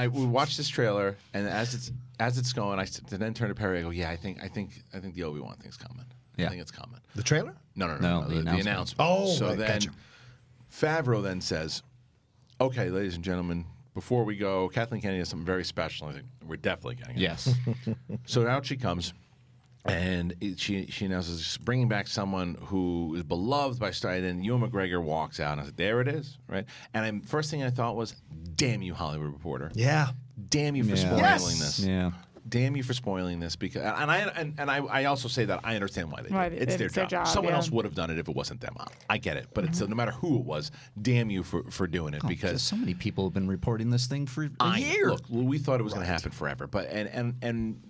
we watched this trailer, and as it's going, I then turn to Perry. I go, yeah, I think the Obi-Wan thing's coming. Yeah. I think it's coming. The trailer? No, the announcement. Oh, so right, then gotcha. Favreau then says, "Okay, ladies and gentlemen, before we go, Kathleen Kennedy has something very special. I think we're definitely getting it." Yes. So out she comes, and she announces she's bringing back someone who is beloved by Star. And then Ewan McGregor walks out, and I was like, "There it is, right?" And first thing I thought was, "Damn you, Hollywood Reporter! Yeah. Damn you for spoiling this! Yeah. Damn you for spoiling this!" Because I also say that I understand why they did. Right, It's their job. Someone else would have done it if it wasn't them. I get it, but it's no matter who it was. Damn you for doing it because so many people have been reporting this thing for a year. Look, we thought it was going to happen forever, but and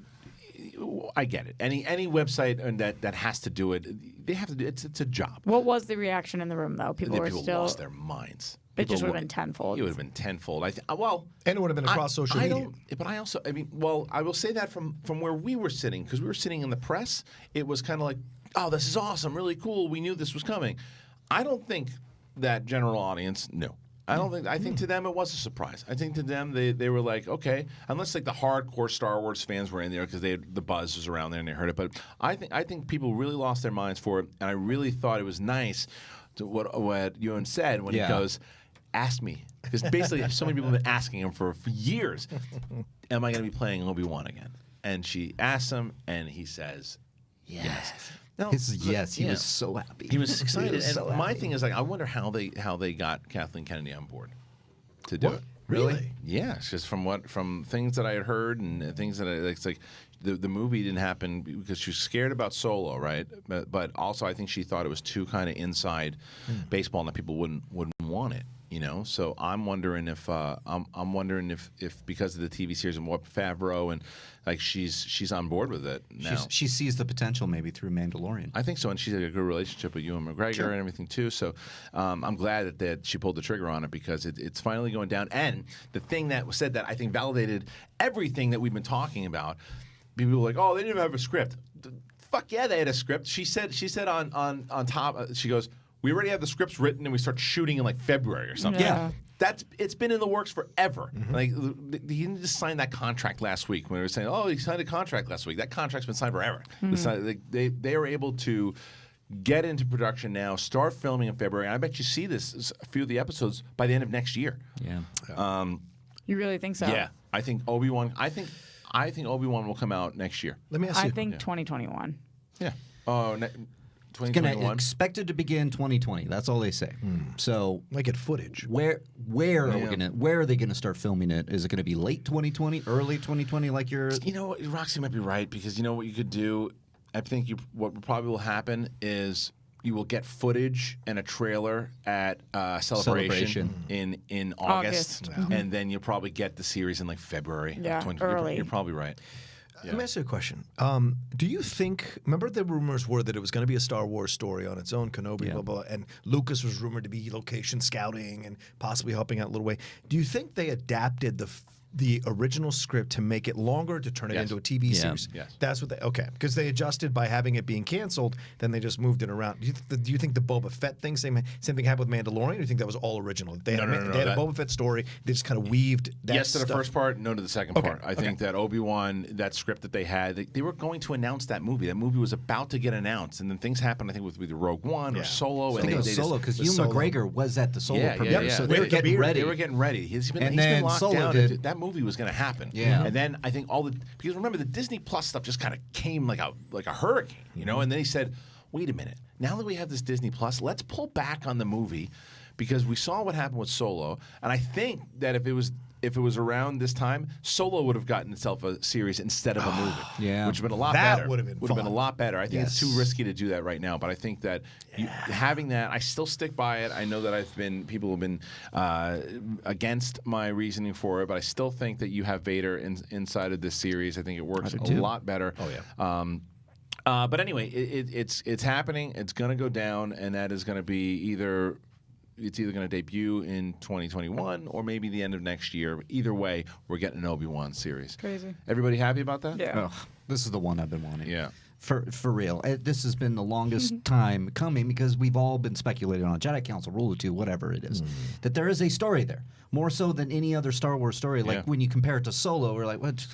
I get it. Any website that has to do it, they have to do it's a job. What was the reaction in the room, though? People lost their minds. It just would have been tenfold. It would have been tenfold. And it would have been across social media. But I will say that from where we were sitting, because we were sitting in the press, it was kind of like, oh, this is awesome, really cool. We knew this was coming. I don't think that general audience knew. I think to them it was a surprise. I think to them they were like, okay, unless like the hardcore Star Wars fans were in there because the buzz was around there and they heard it. But I think people really lost their minds for it, and I really thought it was nice to what Ewan said when he goes, "Ask me," because basically so many people have been asking him for years, "Am I going to be playing Obi-Wan again?" And she asks him, and he says, "Yes." No, he was so happy. He was excited. My thing is, like, I wonder how they got Kathleen Kennedy on board to do it. Really? Yeah, it's just from things that I had heard and things that it's like the movie didn't happen because she was scared about Solo, right? But also I think she thought it was too kind of inside baseball and that people wouldn't want it. You know, so I'm wondering if if because of the TV series and what Favreau and like she's on board with it now. She sees the potential maybe through Mandalorian. I think so, and she's had a good relationship with Ewan McGregor and everything too. So I'm glad that she pulled the trigger on it because it's finally going down. And the thing that was said that I think validated everything that we've been talking about. People were like, "Oh, they didn't even have a script." Fuck yeah, they had a script. She said on top. She goes, "We already have the scripts written, and we start shooting in like February or something." Yeah. It's been in the works forever. Like he didn't just sign that contract last week when they were saying, "Oh, he signed a contract last week." That contract's been signed forever. They are able to get into production now, start filming in February. And I bet you see this a few of the episodes by the end of next year. Yeah. You really think so? Yeah, I think Obi-Wan. I think Obi-Wan will come out next year. Let me ask you. I think 2021. Yeah. It's 2021. expected to begin 2020. That's all they say. So might get footage. Where are they gonna start filming it? Is it gonna be late 2020, early 2020? Like You know what, Roxy might be right because you know what you could do. I think what probably will happen is you will get footage and a trailer at Celebration in August. And then you'll probably get the series in like February. Yeah, early. You're probably right. Let me ask you a question. Do you think? Remember, the rumors were that it was going to be a Star Wars story on its own, Kenobi, blah blah, and Lucas was rumored to be location scouting and possibly helping out Little Way. Do you think they adapted the original script to make it longer to turn it into a TV series? Yes. That's what because they adjusted by having it being canceled. Then they just moved it around. Do you think the Boba Fett thing, same thing happened with Mandalorian? Or do you think that was all original? They had a Boba Fett story. They just kind of weaved that. Yes to the first part, no to the second part. I think that Obi-Wan, that script that they had, they were going to announce that movie. That movie was about to get announced, and then things happened. I think with either Rogue One or Solo. I think it was Solo because Ewan McGregor was at the Solo premiere, so they were getting ready. They were getting ready. He's been locked Solo down. That movie was going to happen. Yeah. And then I think because remember the Disney Plus stuff just kind of came like a hurricane, you know. And then he said, "Wait a minute. Now that we have this Disney Plus, let's pull back on the movie because we saw what happened with Solo. And I think that if it was around this time, Solo would have gotten itself a series instead of a movie, which would have been a lot better. That would have been a lot better. I think it's too risky to do that right now. But I think that having that, I still stick by it. I know that people have been against my reasoning for it, but I still think that you have Vader inside of this series. I think it works a lot better. Oh yeah. But anyway, it's happening. It's going to go down, and that is going to be it's either going to debut in 2021 or maybe the end of next year. Either way, we're getting an Obi-Wan series. Crazy. Everybody happy about that? Yeah. Oh, this is the one I've been wanting. Yeah. For real. This has been the longest time coming because we've all been speculating on Jedi Council, Rule of Two, whatever it is, that there is a story there. More so than any other Star Wars story. Like when you compare it to Solo, we're like, what?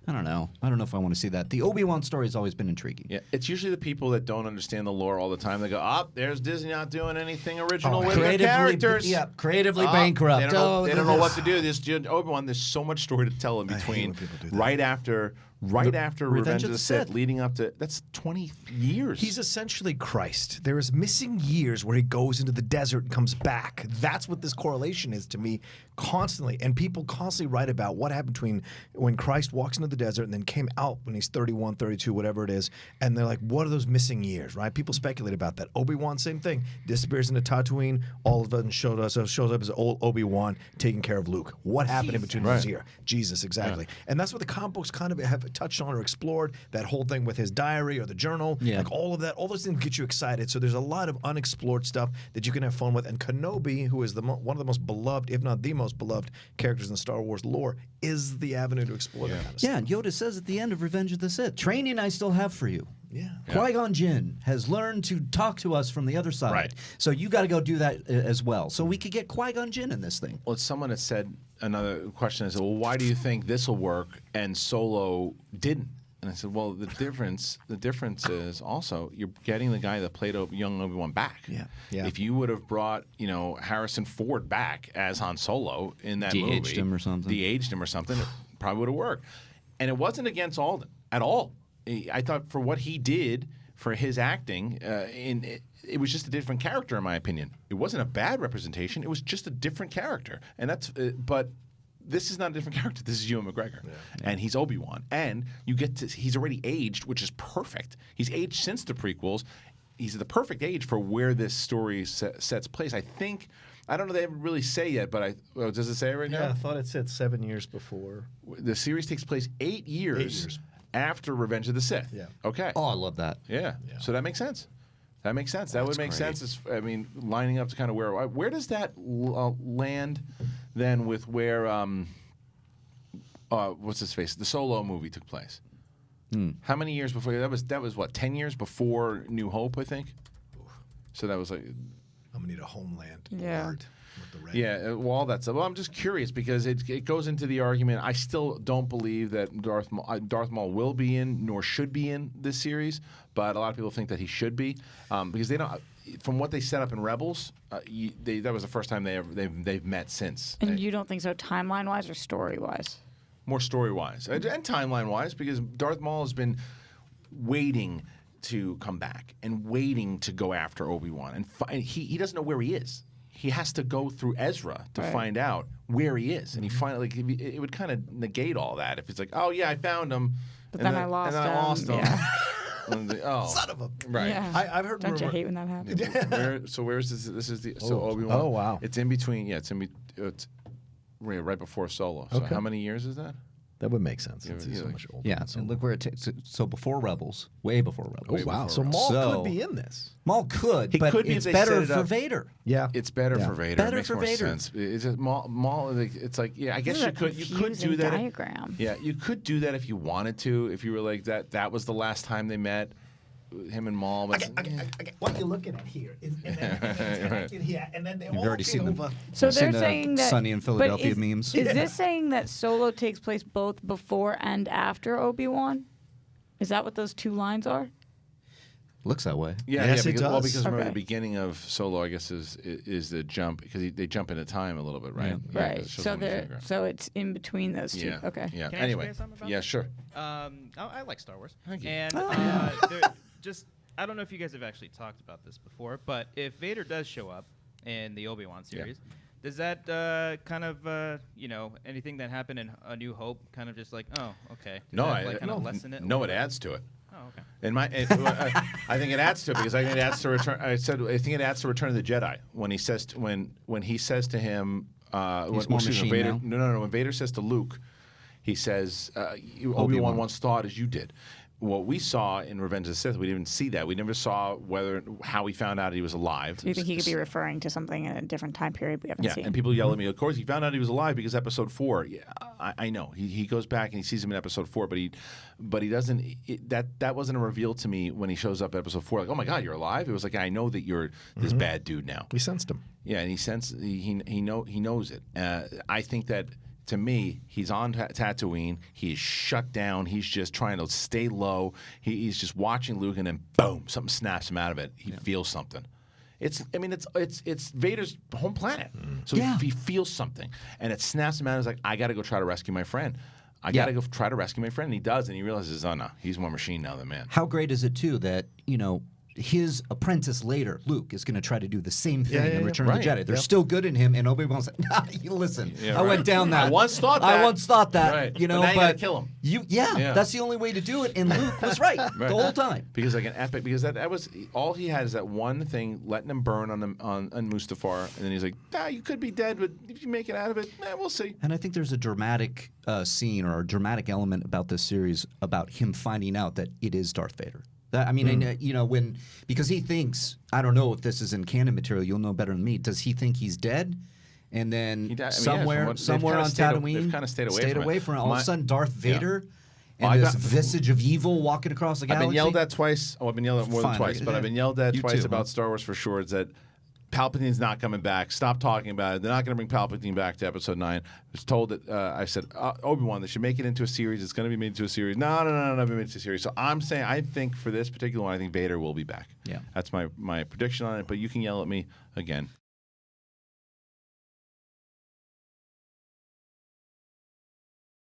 I don't know. I don't know if I want to see that. The Obi-Wan story has always been intriguing. Yeah, it's usually the people that don't understand the lore all the time. They go, there's Disney not doing anything original with their characters. Yeah, creatively bankrupt. They don't know what to do. This Obi-Wan, there's so much story to tell in between. Right after Revenge of the Sith, leading up to that's 20 years. He's essentially Christ. There is missing years where he goes into the desert and comes back. That's what this correlation is to me constantly. And people constantly write about what happened between when Christ walks into the desert and then came out when he's 31, 32, whatever it is. And they're like, what are those missing years, right? People speculate about that. Obi-Wan, same thing. Disappears into Tatooine. All of a sudden shows up as old Obi-Wan taking care of Luke. What happened in between those years? Jesus, exactly. Yeah. And that's what the comic books kind of have touched on or explored. That whole thing with his diary or the journal. Yeah. Like all of that. All those things get you excited. So there's a lot of unexplored stuff that you can have fun with. And Kenobi, who is one of the most beloved, if not the most beloved characters in Star Wars lore, is the avenue to explore that kind of stuff. Yeah, and Yoda says at the end of Revenge of the Sith, training I still have for you. Yeah. Qui-Gon Jinn has learned to talk to us from the other side. Right. So you got to go do that as well. So we could get Qui-Gon Jinn in this thing. Well, someone had said, another question is, well, why do you think this will work and Solo didn't? And I said, well, the difference is also you're getting the guy that played young Obi-Wan back. Yeah. If you would have brought, Harrison Ford back as Han Solo in that movie, de-aged him or something, it probably would have worked. And it wasn't against Alden at all. I thought for what he did for his acting, it was just a different character, in my opinion. It wasn't a bad representation. It was just a different character, and that's. But this is not a different character. This is Ewan McGregor, and he's Obi-Wan, and he's already aged, which is perfect. He's aged since the prequels. He's the perfect age for where this story sets place. I think. I don't know. They haven't really say yet, but does it say it right now? Yeah, I thought it said 7 years before. The series takes place 8 years. After Revenge of the Sith. Yeah. Okay. Oh, I love that. Yeah. So that makes sense. That makes sense. That would make sense. Lining up to kind of where does that land then with where what's his face? The Solo movie took place. How many years before that was what 10 years before New Hope, I think. So that was like I'm gonna need a homeland. Yeah. With the red. Yeah, well, that's. Well, I'm just curious because it goes into the argument. I still don't believe that Darth Maul will be in nor should be in this series, but a lot of people think that he should be because they don't. From what they set up in Rebels, that was the first time they've met since. And you don't think so, timeline wise or story wise? More story wise and timeline wise, because Darth Maul has been waiting to come back and waiting to go after Obi-Wan, and he doesn't know where he is. He has to go through Ezra to find out where he is, and he finally it would kind of negate all that if it's like, oh yeah, I found him, but then I lost him. Yeah. Son of a right. Yeah. I've heard. Don't you hate when that happens? Where's this? This is the Obi-Wan. Oh wow. It's in between. Yeah, it's right before Solo. So how many years is that? That would make sense. Since he's so much older. Yeah, so look where it takes. So before Rebels, way before Rebels. Oh wow! So Maul could be in this. Maul could, but could be it's better for Vader. Yeah, it's better for Vader. Better it makes for more Vader. sense. It's just Maul. It's like I guess you could do that. Diagram. Yeah, you could do that if you wanted to. If you were like that. That was the last time they met. Him and Maul. What you're looking at here is, and then here, and then they all already seen over. So they're saying that Sunny in Philadelphia memes. Is this saying that Solo takes place both before and after Obi-Wan? Is that what those two lines are? Looks that way. Yes, it does. Well, because remember the beginning of Solo, I guess, is the jump because they jump into time a little bit, right? Yeah. Right. So it's in between those two. Yeah. Okay. Yeah. Can I Anyway. say something about Yeah. that? Sure. I like Star Wars. Thank you. And just I don't know if you guys have actually talked about this before, but if Vader does show up in the Obi-Wan series, does that kind of anything that happened in A New Hope kind of just like okay? No, lessen it. No, it adds to it. Oh, okay. I think it adds to it because I think it adds to Return. I think it adds to Return of the Jedi when he says when he says to him, He's more machine Vader, now? No. When Vader says to Luke, he says, Obi-Wan once thought as you did. what we saw in Revenge of the Sith, we didn't even see that. We never saw how he found out he was alive. Do you think he could be referring to something in a different time period we haven't seen? And people yell at me, of course, he found out he was alive because Episode 4. Yeah, I know. He goes back and he sees him in Episode 4, but he doesn't. That wasn't a reveal to me when he shows up at Episode 4. Like, oh my God, you're alive. It was like, I know that you're this bad dude now. He sensed him. Yeah, and he knows it. I think that. To me, he's on Tatooine. He is shut down. He's just trying to stay low. He's just watching Luke, and then boom, something snaps him out of it. He feels something. It's Vader's home planet, so he feels something, and it snaps him out. He's like, I got to go try to rescue my friend. I got to go try to rescue my friend. And he does, and he realizes, oh no, he's more machine now than man. How great is it too that his apprentice later, Luke, is going to try to do the same thing in Return of the Jedi. They're still good in him, and Obi-Wan's like, nah, listen, I went down that. I once thought that. Right. But now you gotta kill him. That's the only way to do it, and Luke was right the whole time. Because like an epic, because that was all he had is that one thing, letting him burn on Mustafar, and then he's like, nah, you could be dead, but if you make it out of it, we'll see. And I think there's a dramatic scene or a dramatic element about this series about him finding out that it is Darth Vader. Because he thinks, I don't know if this is in canon material, you'll know better than me. Does he think he's dead? And then somewhere on Tatooine, they've kind of stayed away from it. All of a sudden, Darth Vader and this visage of evil walking across the galaxy. I've been yelled at twice. Oh, I've been yelled at more than twice, but I've been yelled at twice about Star Wars for sure. Is that Palpatine's not coming back. Stop talking about it. They're not going to bring Palpatine back to Episode 9. I was told that I said, Obi-Wan, they should make it into a series. It's going to be made into a series. No, never made it into a series. So I'm saying, I think for this particular one, I think Vader will be back. Yeah. That's my prediction on it, but you can yell at me again.